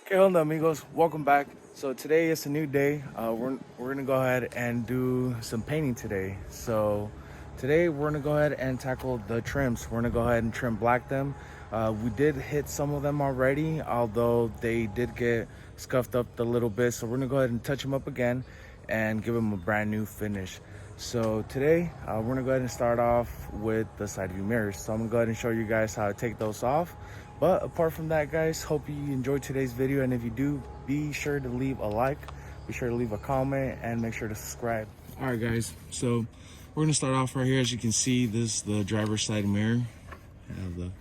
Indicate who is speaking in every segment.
Speaker 1: Okay, hold on, amigos. Welcome back. So today is a new day. We're gonna go ahead and do some painting today. So today we're gonna go ahead and tackle the trims. We're gonna go ahead and trim black them. We did hit some of them already, although they did get scuffed up a little bit. So we're gonna go ahead and touch them up again and give them a brand new finish. So today we're gonna go ahead and start off with the side view mirrors. So I'm gonna go ahead and show you guys how to take those off. But apart from that, guys, hope you enjoyed today's video, and if you do, be sure to leave a like, be sure to leave a comment, and make sure to subscribe. All right, guys, so we're gonna start off right here. As you can see, this is the driver's side mirror. I have the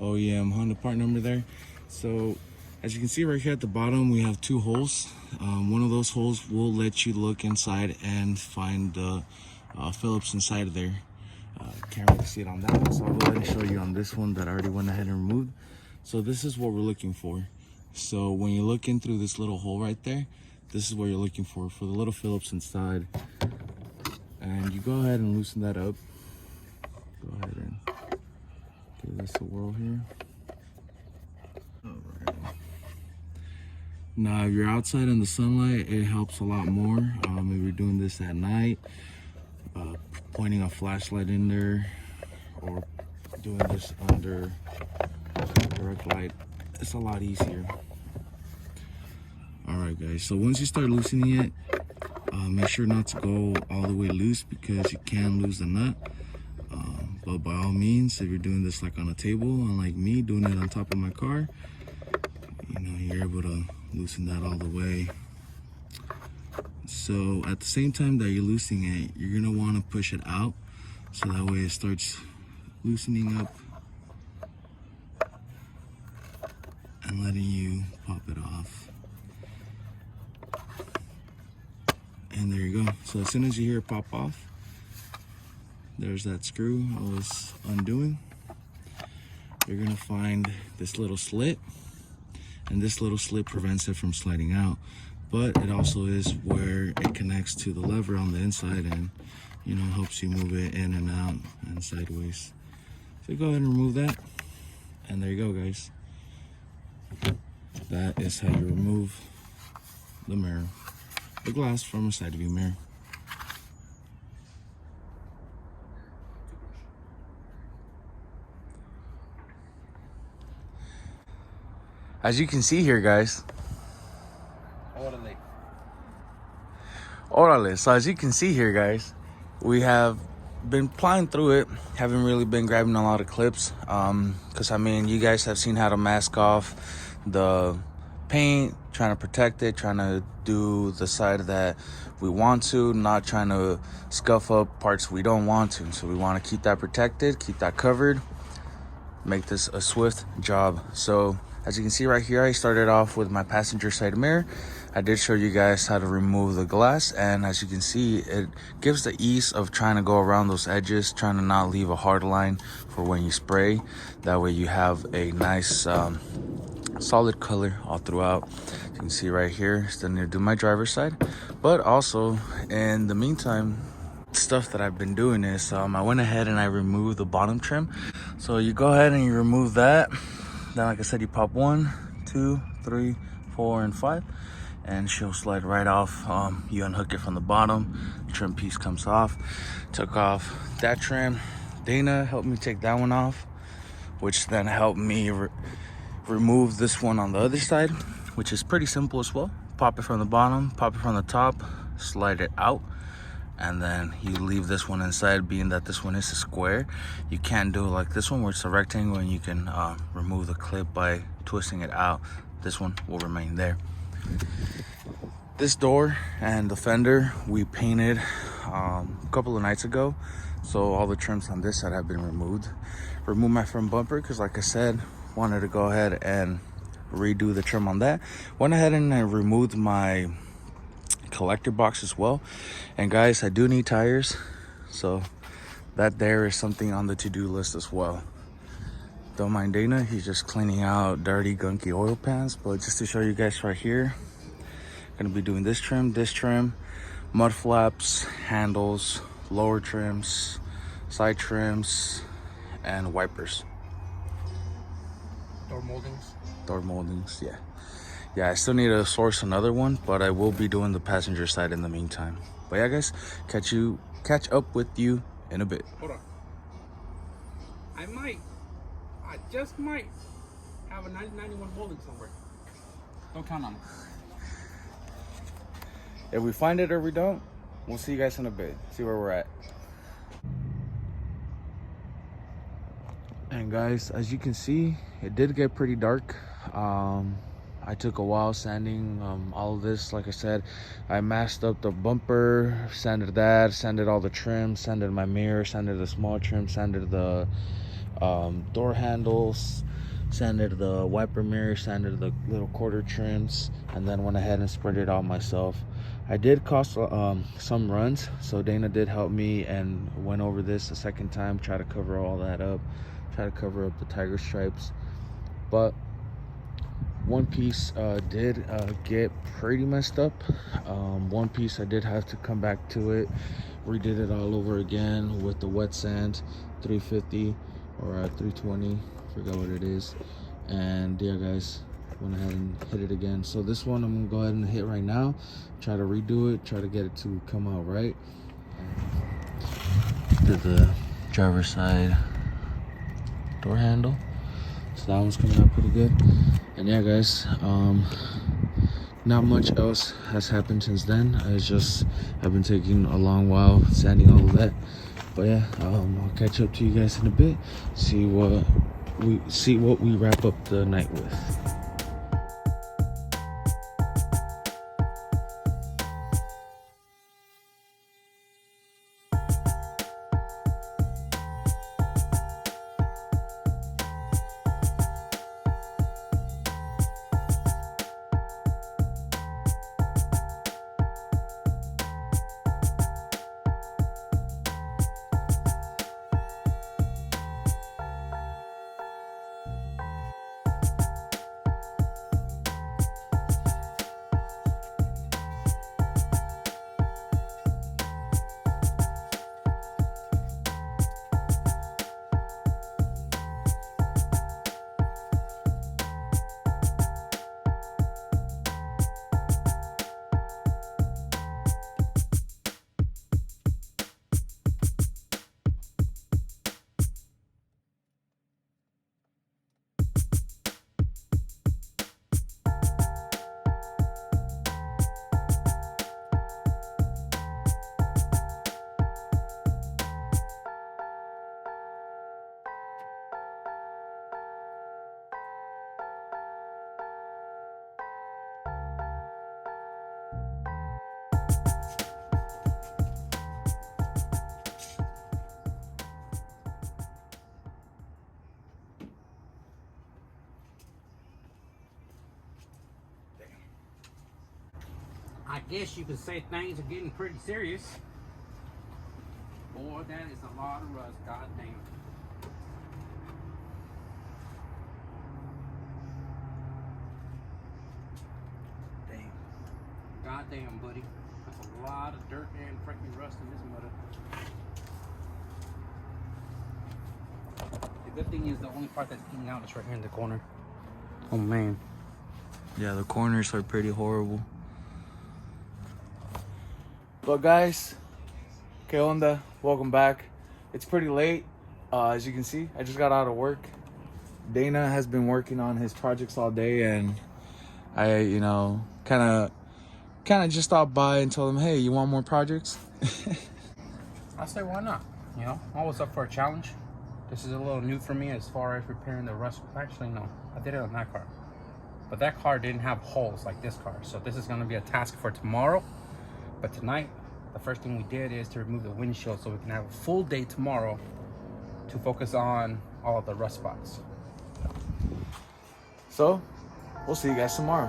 Speaker 1: OEM Honda part number there. So as you can see right here at the bottom, we have two holes. One of those holes will let you look inside and find the Phillips inside of there. Can't really see it on that one, so I'll go ahead and show you on this one that I already went ahead and removed. So this is what we're looking for. So when you look in through this little hole right there, this is what you're looking for the little Phillips inside. And you go ahead and loosen that up. Go ahead and give this a whirl here. All right. Now if you're outside in the sunlight, it helps a lot more. If you're doing this at night, pointing a flashlight in there, or doing this under direct light, it's a lot easier. All right, guys, so once you start loosening it, make sure not to go all the way loose, because you can lose the nut. But by all means, if you're doing this like on a table, unlike me doing it on top of my car, you're able to loosen that all the way. So at the same time that you're loosening it, you're gonna want to push it out, so that way it starts loosening up and letting you pop it off. And there you go. So as soon as you hear it pop off, there's that screw I was undoing. You're gonna find this little slit, and this little slit prevents it from sliding out, but it also is where it connects to the lever on the inside, and helps you move it in and out and sideways. So go ahead and remove that, and there you go, guys. That is how you remove the mirror, the glass from a side view mirror. As you can see here, guys. Orale. So as you can see here, guys, we have been plying through it. Haven't really been grabbing a lot of clips, because you guys have seen how to mask off the paint, trying to protect it, trying to do the side that we want to, not trying to scuff up parts we don't want to. So we want to keep that protected, keep that covered, make this a swift job. So as you can see right here, I started off with my passenger side mirror. I did show you guys how to remove the glass, and as you can see, it gives the ease of trying to go around those edges, trying to not leave a hard line for when you spray. That way you have a nice solid color all throughout. You can see right here, still need to do my driver's side, but also in the meantime, stuff that I've been doing is I went ahead and I removed the bottom trim. So you go ahead and you remove that. Then, like I said, you pop 1, 2, 3, 4, and 5, and she'll slide right off. You unhook it from the bottom, trim piece comes off. Took off that trim. Dana helped me take that one off, which then helped me remove this one on the other side, which is pretty simple as well. Pop it from the bottom, pop it from the top, slide it out, and then you leave this one inside. Being that this one is a square, you can't do it like this one where it's a rectangle and you can remove the clip by twisting it out. This one will remain there. This door and the fender we painted a couple of nights ago, so all the trims on this side have been removed. Remove my front bumper because, like I said, wanted to go ahead and redo the trim on that. Went ahead and I removed my collector box as well. And guys, I do need tires, so that there is something on the to-do list as well. Don't mind Dana, he's just cleaning out dirty gunky oil pans. But just to show you guys right here, gonna be doing this trim, mud flaps, handles, lower trims, side trims, and wipers.
Speaker 2: Door moldings?
Speaker 1: Door moldings, yeah. yeah, I still need to source another one, but I will be doing the passenger side in the meantime. But yeah, guys, catch up with you in a bit.
Speaker 2: Hold on. I just might have a 1991 bowling somewhere. Don't count on it.
Speaker 1: If we find it or we don't, we'll see you guys in a bit. See where we're at. And guys, as you can see, it did get pretty dark. I took a while sanding all of this. Like I said, I masked up the bumper, sanded that, sanded all the trim, sanded my mirror, sanded the small trim, sanded the door handles, sanded the wiper mirror, sanded the little quarter trims, and then went ahead and sprayed it all myself. I did cost some runs, so Dana did help me and went over this a second time, try to cover all that up, try to cover up the tiger stripes. But one piece did get pretty messed up. One piece I did have to come back to it, redid it all over again with the wet sand 350 or 320, forgot what it is. And yeah, guys, went ahead and hit it again. So this one I'm gonna go ahead and hit right now, try to redo it, try to get it to come out right. Did the driver's side door handle, so that one's coming out pretty good. And yeah, guys, not much else has happened since then. I've been taking a long while sanding all of that. But yeah, I'll catch up to you guys in a bit, see what we wrap up the night with.
Speaker 2: I guess you could say things are getting pretty serious. Boy, that is a lot of rust, goddamn.
Speaker 1: Damn.
Speaker 2: Goddamn, buddy. That's a lot of dirt and freaking rust in this mother. The good thing is the only part that's eating out is right here in the corner. Oh man.
Speaker 1: Yeah, the corners are pretty horrible. But guys, que onda? Welcome back. It's pretty late. As you can see, I just got out of work. Dana has been working on his projects all day, and I, kind of just stopped by and told him, hey, you want more projects?
Speaker 2: I say why not? I'm always up for a challenge. This is a little new for me as far as repairing the rust. Actually, no, I did it on that car. But that car didn't have holes like this car. So this is gonna be a task for tomorrow. But tonight, the first thing we did is to remove the windshield so we can have a full day tomorrow to focus on all of the rust spots.
Speaker 1: So, we'll see you guys tomorrow.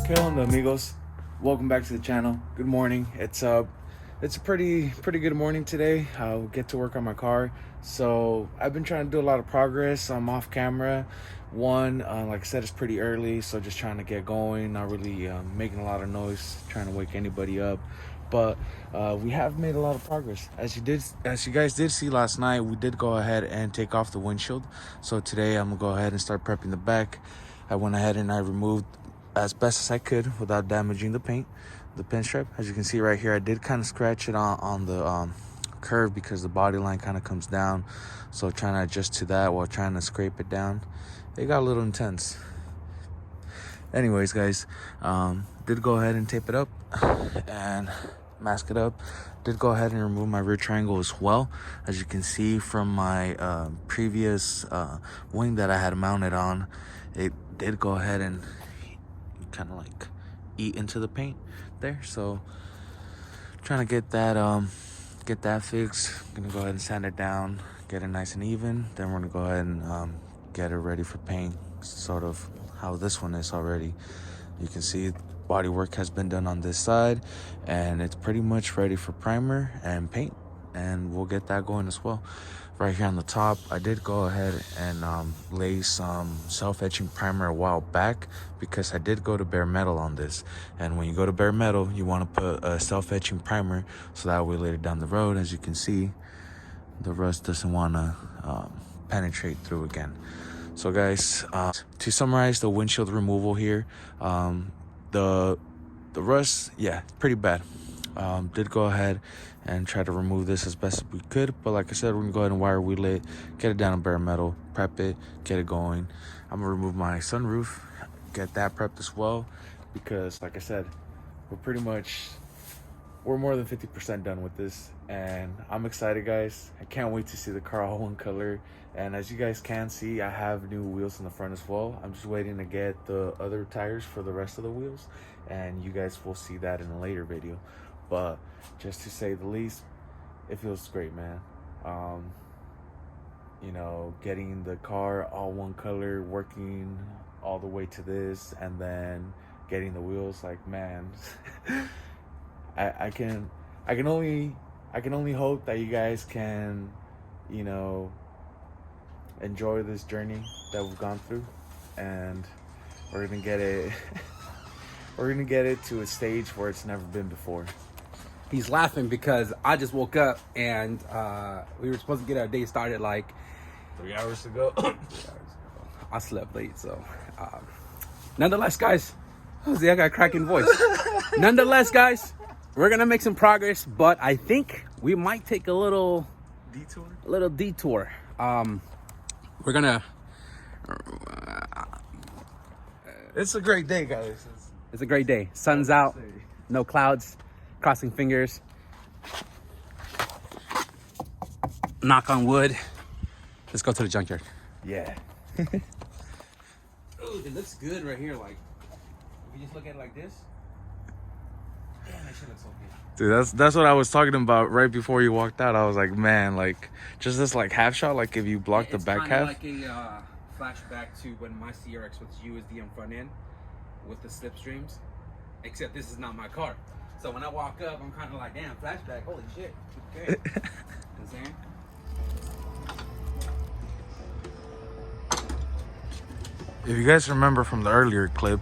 Speaker 1: ¿Qué onda, amigos? Welcome back to the channel. Good morning. It's It's a pretty good morning today. I'll get to work on my car. So I've been trying to do a lot of progress. I'm off camera. One, like I said, it's pretty early, so just trying to get going. Not really making a lot of noise, trying to wake anybody up. But we have made a lot of progress. As you guys did see last night, we did go ahead and take off the windshield. So today I'm gonna go ahead and start prepping the back. I went ahead and I removed as best as I could without damaging the paint. The pinstripe, as you can see right here, I did kind of scratch it on the curve because the body line kind of comes down, so trying to adjust to that while trying to scrape it down, it got a little intense. Anyways, guys, did go ahead and tape it up and mask it up. Did go ahead and remove my rear triangle as well. As you can see from my previous wing that I had mounted on, it did go ahead and kind of like eat into the paint there. So trying to get that fixed. Gonna go ahead and sand it down, get it nice and even. Then we're gonna go ahead and get it ready for paint, sort of how this one is already. You can see body work has been done on this side, and it's pretty much ready for primer and paint, and we'll get that going as well. Right here on the top, I did go ahead and lay some self-etching primer a while back because I did go to bare metal on this. And when you go to bare metal, you want to put a self-etching primer so that way later down the road, as you can see, the rust doesn't want to penetrate through again. So guys, to summarize the windshield removal here, the rust, yeah, pretty bad. Did go ahead and try to remove this as best as we could, but like I said, we're gonna go ahead and wire wheel it, get it down in bare metal, prep it, get it going. I'm gonna remove my sunroof, get that prepped as well, because like I said, we're more than 50% done with this, and I'm excited, guys. I can't wait to see the car all one color. And as you guys can see, I have new wheels in the front as well. I'm just waiting to get the other tires for the rest of the wheels, and you guys will see that in a later video. But just to say the least, it feels great, man. You know, getting the car all one color, working all the way to this, and then getting the wheels, like, man, I can only hope that you guys can, you know, enjoy this journey that we've gone through, and we're gonna get it we're gonna get it to a stage where it's never been before.
Speaker 2: He's laughing because I just woke up and we were supposed to get our day started like
Speaker 1: 3 hours ago.
Speaker 2: I slept late, so nonetheless, guys, Jose, I got a cracking voice. Nonetheless, guys, we're gonna make some progress, but I think we might take a little detour. We're gonna
Speaker 1: It's a great day, guys.
Speaker 2: It's a great day. Sun's out, no clouds. Crossing fingers. Knock on wood. Let's go to the junkyard.
Speaker 1: Yeah.
Speaker 2: Ooh, it looks good right here. Like, if you just look at it like this. Damn, that shit looks so good.
Speaker 1: Dude, that's what I was talking about right before you walked out. I was like, man, like, just this like half shot, like if you block the back half.
Speaker 2: It's kind of like a flashback to when my CRX with USD on front end with the slipstreams. Except this is not my car. So when I walk up, I'm kind of like, damn, flashback, holy shit. Okay. You know what I'm saying?
Speaker 1: If you guys remember from the earlier clip,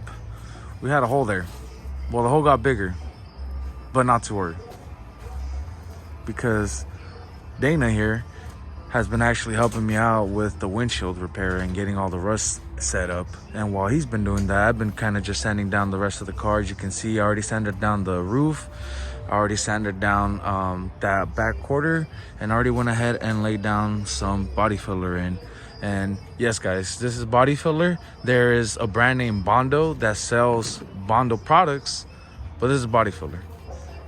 Speaker 1: we had a hole there. Well, the hole got bigger, but not to worry. Because Dana here has been actually helping me out with the windshield repair and getting all the rust set up. And while he's been doing that, I've been kind of just sanding down the rest of the car. As you can see, I already sanded down the roof. I already sanded down that back quarter, and already went ahead and laid down some body filler in. And yes, guys, this is body filler. There is a brand named Bondo that sells Bondo products, but this is body filler.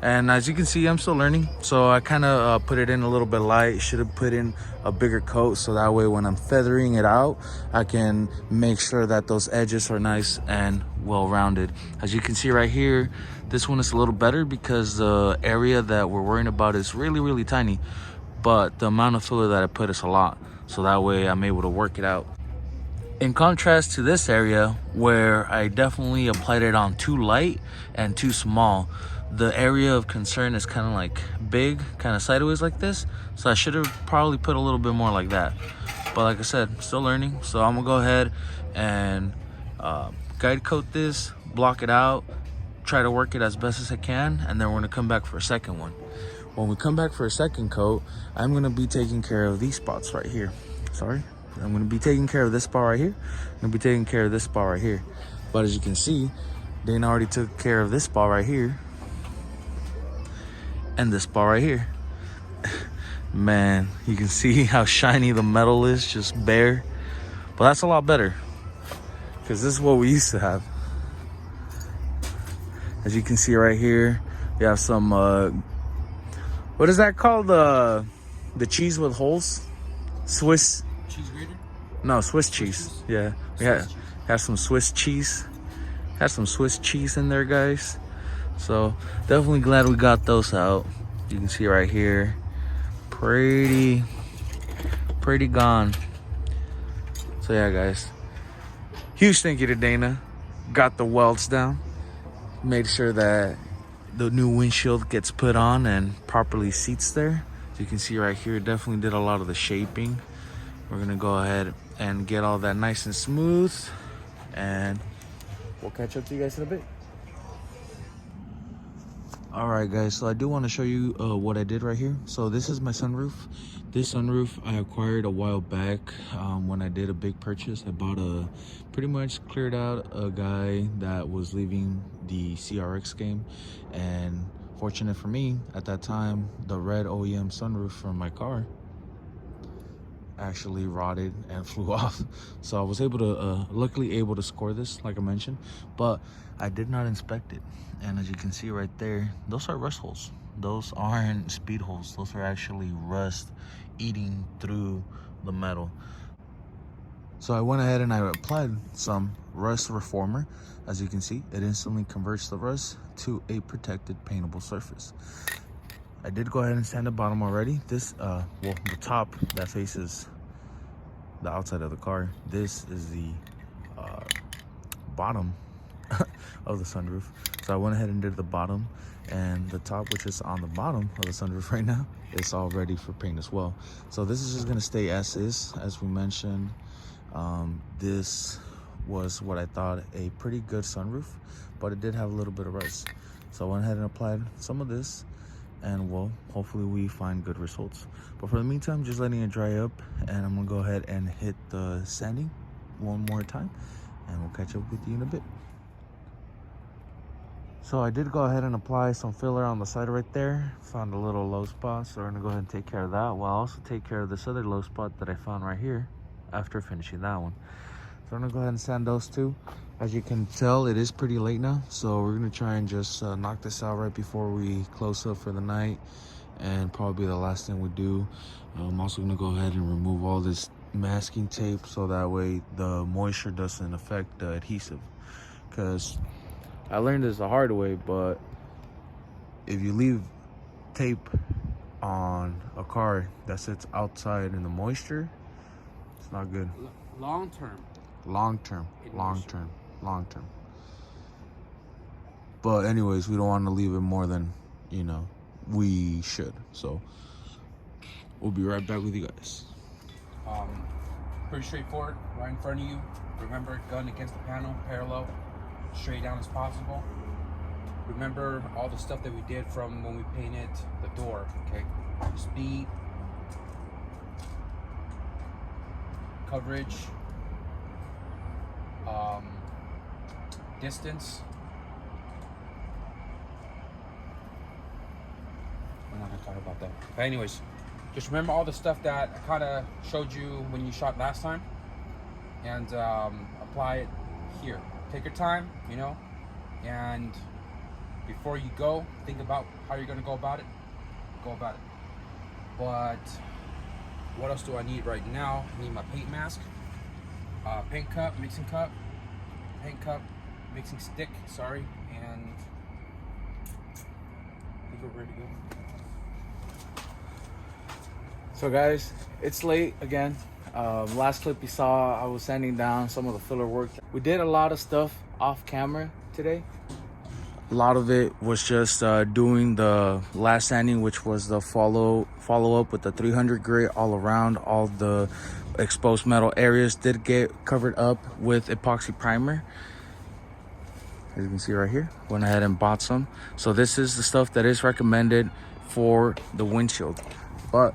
Speaker 1: And as you can see, I'm still learning, so I kind of put it in a little bit light. Should have put in a bigger coat, so that way when I'm feathering it out, I can make sure that those edges are nice and well rounded. As you can see right here, this one is a little better because the area that we're worrying about is really tiny, but the amount of filler that I put is a lot, so that way I'm able to work it out. In contrast to this area where I definitely applied it on too light and too small, the area of concern is kind of like big, kind of sideways like this. So I should have probably put a little bit more like that. But like I said, still learning. So I'm gonna go ahead and guide coat this, block it out, try to work it as best as I can, and then we're gonna come back for a second one. When we come back for a second coat, I'm gonna be taking care of these spots right here. Sorry. I'm gonna be taking care of this spot right here. I'm gonna be taking care of this spot right here. But as you can see, Dana already took care of this spot right here. And this spot right here. Man, you can see how shiny the metal is, just bare. But that's a lot better, because this is what we used to have. As you can see right here, we have some, what is that called? The cheese with holes? Swiss.
Speaker 2: Cheese grater?
Speaker 1: No, Swiss cheese. Yeah, we have some Swiss cheese. Had some Swiss cheese in there, guys. So definitely glad we got those out. You can see right here, pretty gone. So yeah, guys, huge thank you to Dana. Got the welds down, made sure that the new windshield gets put on and properly seats there. As you can see right here, definitely did a lot of the shaping. We're gonna go ahead and get all that nice and smooth, and we'll catch up to you guys in a bit. All right, guys, so I do want to show you what I did right here. So this is my sunroof. This sunroof I acquired a while back when I did a big purchase. I bought pretty much cleared out a guy that was leaving the CRX game, and fortunate for me at that time, the red OEM sunroof from my car actually rotted and flew off. So I was able to luckily able to score this, like I mentioned, but I did not inspect it. And as you can see right there, those are rust holes. Those aren't speed holes. Those are actually rust eating through the metal. So I went ahead and I applied some rust reformer. As you can see, it instantly converts the rust to a protected paintable surface. I did go ahead and sand the bottom already. This, well, the top that faces the outside of the car. This is the bottom of the sunroof. So I went ahead and did the bottom, and the top, which is on the bottom of the sunroof right now, is all ready for paint as well. So this is just gonna stay as is. As we mentioned, this was what I thought a pretty good sunroof, but it did have a little bit of rust. So I went ahead and applied some of this, and well, hopefully we find good results. But for the meantime, just letting it dry up, and I'm gonna go ahead and hit the sanding one more time, and we'll catch up with you in a bit. So I did go ahead and apply some filler on the side right there. Found a little low spot, so we're gonna go ahead and take care of that, while also take care of this other low spot that I found right here after finishing that one. So I'm gonna go ahead and sand those two. As you can tell, it is pretty late now, so we're gonna try and just knock this out right before we close up for the night, and probably the last thing we do. I'm also gonna go ahead and remove all this masking tape, so that way the moisture doesn't affect the adhesive. Because I learned this the hard way, but if you leave tape on a car that sits outside in the moisture, it's not good.
Speaker 2: Long term.
Speaker 1: Long term. But anyways, we don't want to leave it more than, you know, we should. So we'll be right back with you guys.
Speaker 2: Pretty straightforward. Right in front of you. Remember, gun against the panel, parallel, straight down as possible. Remember all the stuff that we did from when we painted the door. Okay, speed, coverage, distance. We're not gonna talk about that. But anyways, just remember all the stuff that I kind of showed you when you shot last time, and apply it here. Take your time, you know, and before you go, think about how you're gonna go about it. But what else do I need right now? I need my paint mask, paint cup, mixing cup, paint cup, mixing stick, sorry, and I think we're ready to go.
Speaker 1: So guys, it's late again. Last clip you saw, I was sanding down some of the filler work. We did a lot of stuff off camera today. A lot of it was just doing the last sanding, which was the follow up with the 300 grit all around. All the exposed metal areas did get covered up with epoxy primer. As you can see right here, went ahead and bought some. So this is the stuff that is recommended for the windshield, but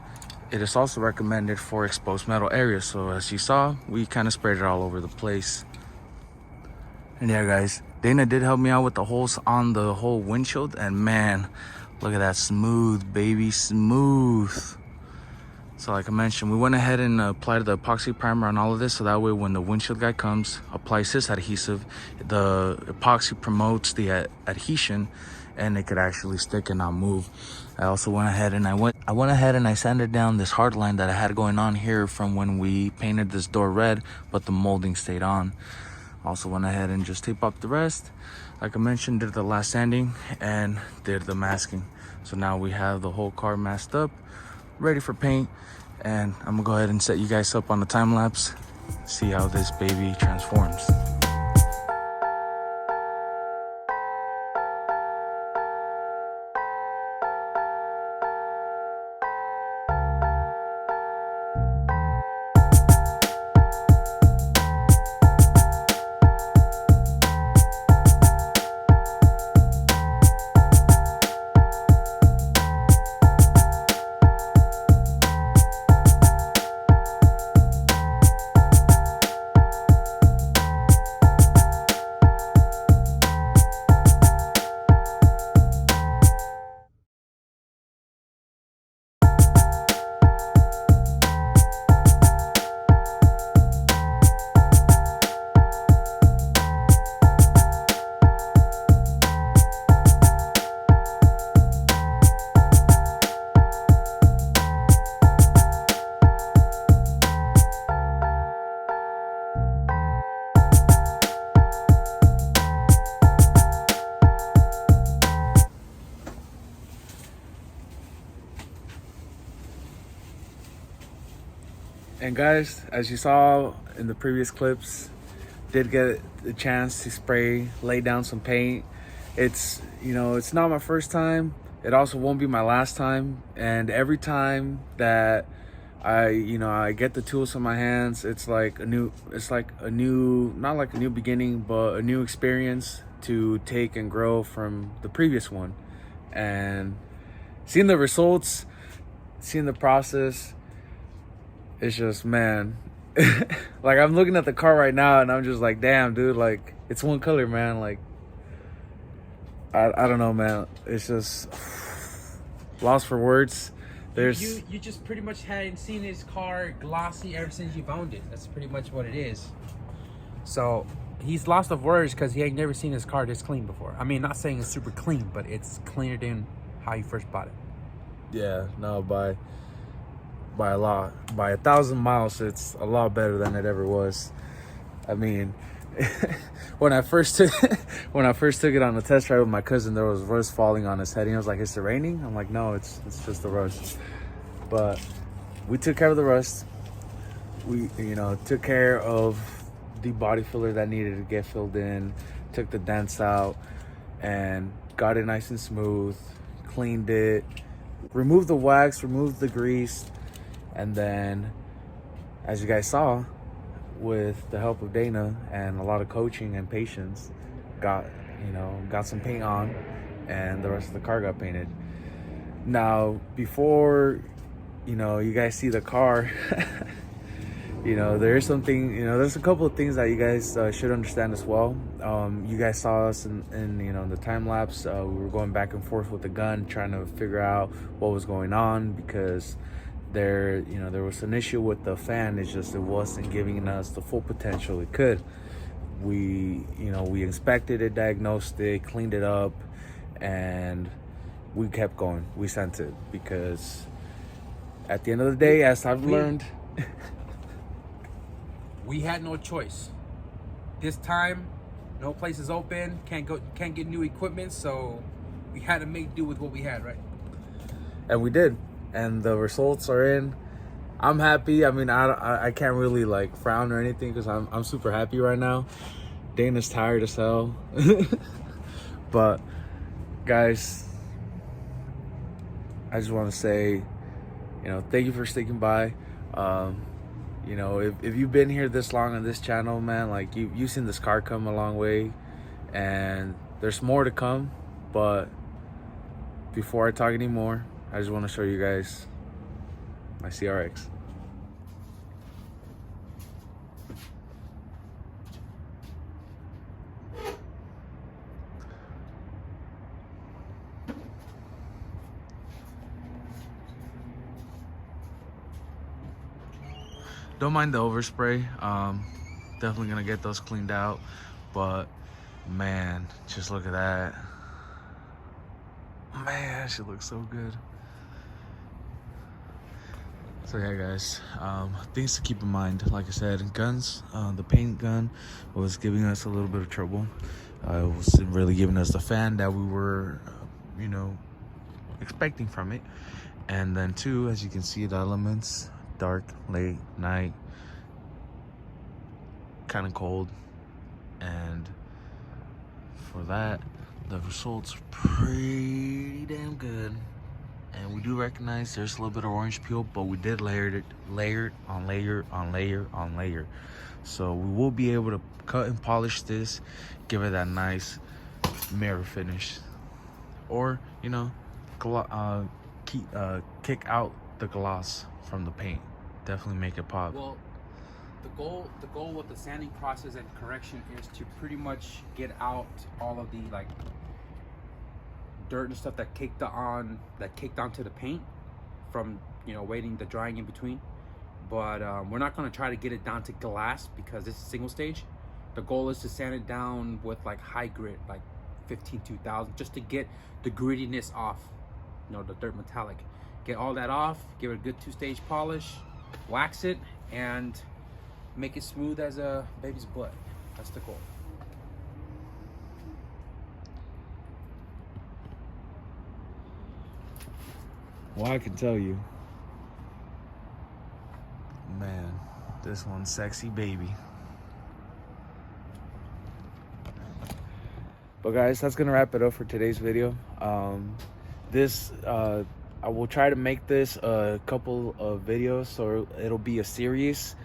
Speaker 1: it is also recommended for exposed metal areas. So as you saw, we kind of sprayed it all over the place. And yeah, guys, Dana did help me out with the holes on the whole windshield, and man, look at that, smooth, baby, smooth. So like I mentioned, we went ahead and applied the epoxy primer on all of this, so that way when the windshield guy comes, applies his adhesive, the epoxy promotes the adhesion, and it could actually stick and not move. I also went ahead and I sanded down this hard line that I had going on here from when we painted this door red, but the molding stayed on. Also went ahead and just taped up the rest. Like I mentioned, did the last sanding and did the masking. So now we have the whole car masked up, ready for paint. And I'm gonna go ahead and set you guys up on the time lapse, see how this baby transforms. And guys, as you saw in the previous clips, did get the chance to spray, lay down some paint. It's, you know, it's not my first time. It also won't be my last time. And every time that I get the tools in my hands, it's like a new, not like a new beginning, but a new experience to take and grow from the previous one. And seeing the results, seeing the process, it's just, man, like I'm looking at the car right now and I'm just like, damn, dude, like it's one color, man. Like, I don't know, man. It's just lost for words. There's
Speaker 2: you just pretty much hadn't seen his car glossy ever since you found it. That's pretty much what it is. So he's lost of words because he ain't never seen his car this clean before. I mean, not saying it's super clean, but it's cleaner than how you first bought it.
Speaker 1: Yeah, no, by a lot, by 1,000 miles, it's a lot better than it ever was. I mean, when I first took it on the test ride with my cousin, there was rust falling on his head. He was like, "Is it raining?" I'm like, "No, it's just the rust." But we took care of the rust. We, took care of the body filler that needed to get filled in, took the dents out, and got it nice and smooth. Cleaned it, removed the wax, removed the grease. And then, as you guys saw, with the help of Dana and a lot of coaching and patience, got some paint on, and the rest of the car got painted. Now, before, you guys see the car, there is something, there's a couple of things that you guys should understand as well. You guys saw us in the time lapse. We were going back and forth with the gun, trying to figure out what was going on, because there was an issue with the fan. It's just, it wasn't giving us the full potential it could. We inspected it, diagnosed it, cleaned it up, and we kept going. We sent it, because at the end of the day, as I've learned,
Speaker 2: we had no choice. This time, no place is open, can't get new equipment, so we had to make do with what we had, right?
Speaker 1: And we did. And the results are in. I'm happy. I mean, I can't really like frown or anything because I'm super happy right now. Dana's tired as hell. But guys, I just want to say, you know, thank you for sticking by. You know, if you've been here this long on this channel, man, like you've seen this car come a long way, and there's more to come. But before I talk anymore, I just want to show you guys my CRX. Don't mind the overspray. Definitely gonna get those cleaned out. But man, just look at that. Man, she looks so good. So yeah, guys, things to keep in mind. Like I said, guns. The paint gun was giving us a little bit of trouble. It wasn't really giving us the fan that we were, you know, expecting from it. And then two, as you can see, the elements. Dark, late night, kind of cold, and for that the results are pretty damn good. And we do recognize there's a little bit of orange peel, but we did layer on layer on layer on layer, so we will be able to cut and polish this, give it that nice mirror finish, or you know, kick out the gloss from the paint. Definitely make it pop.
Speaker 2: Well, the goal with the sanding process and correction is to pretty much get out all of the like dirt and stuff that caked onto the paint from, you know, waiting the drying in between. But we're not going to try to get it down to glass because this is single stage. The goal is to sand it down with like high grit, like 15-2000, just to get the grittiness off, you know, the dirt metallic. Get all that off, give it a good 2-stage polish, wax it, and make it smooth as a baby's butt. That's the goal.
Speaker 1: Well, I can tell you, man, this one's sexy, baby. But guys, that's gonna wrap it up for today's video. I will try to make this a couple of videos, so it'll be a series.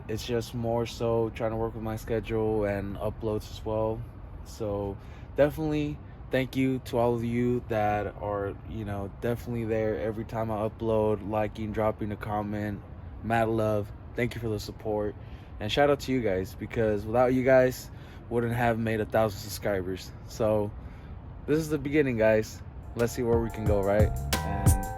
Speaker 1: It's just more so trying to work with my schedule and uploads as well. So definitely thank you to all of you that are, you know, definitely there every time I upload, liking, dropping a comment. Mad love. Thank you for the support. And shout out to you guys, because without you guys, wouldn't have made 1,000 subscribers. So this is the beginning, guys. Let's see where we can go, right? And